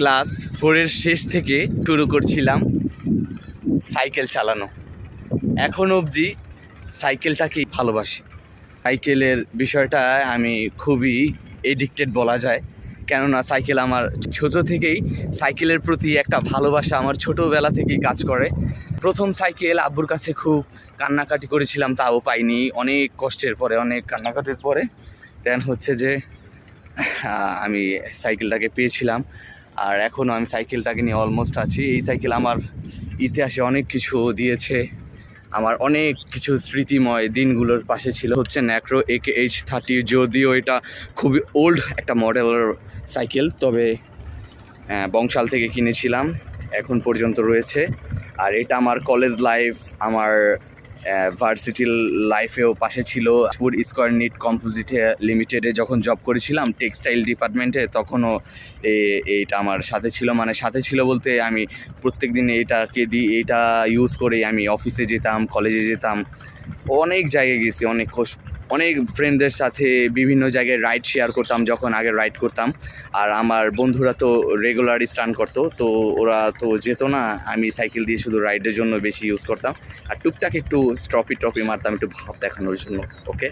Class 4-এর শেষ থেকে শুরু করছিলাম সাইকেল চালানো। এখন অবধি সাইকেলটাকেই ভালোবাসি। সাইকেলের বিষয়টা আমি খুবই এডিক্টেড বলা যায়, কেননা সাইকেল আমার ছোট থেকেই সাইকেলের প্রতি একটা ভালোবাসা আমার ছোটোবেলা থেকেই কাজ করে। প্রথম সাইকেল আব্বুর কাছে খুব কান্নাকাটি করেছিলাম, তাও পাইনি। অনেক কষ্টের পরে, অনেক কান্নাকাটির পরে দেন হচ্ছে যে আমি সাইকেলটাকে পেয়েছিলাম। আর এখনও আমি সাইকেলটাকে নিয়ে অলমোস্ট আছি। এই সাইকেল আমার ইতিহাসে অনেক কিছু দিয়েছে, আমার অনেক কিছু স্মৃতিময় দিনগুলোর পাশে ছিল। হচ্ছে ন্যাক্রো AKH30, যদিও এটা খুবই ওল্ড একটা মডেলের সাইকেল, তবে বংশাল থেকে কিনেছিলাম, এখন পর্যন্ত রয়েছে। আর এটা আমার কলেজ লাইফ, আমার ভার্সিটি লাইফেও পাশে ছিল। স্কয়ার নিট কম্পোজিট লিমিটেডে যখন জব করেছিলাম টেক্সটাইল ডিপার্টমেন্টে, তখনও এইটা আমার সাথে ছিল। মানে সাথে ছিল বলতে আমি প্রত্যেক দিন এইটাকে এইটা ইউজ করেই আমি অফিসে যেতাম, কলেজে যেতাম, অনেক জায়গায় গেছি, অনেক ফ্রেন্ডদের সাথে বিভিন্ন জায়গায় রাইড শেয়ার করতাম যখন আগে রাইড করতাম। আর আমার বন্ধুরা তো রেগুলারই স্টান্ট করতো, তো ওরা তো যেত না, আমি সাইকেল দিয়ে শুধু রাইডের জন্য বেশি ইউজ করতাম। আর টুকটাক একটু ট্রপি মারতাম একটু ভাব দেখানোর জন্য। ওকে।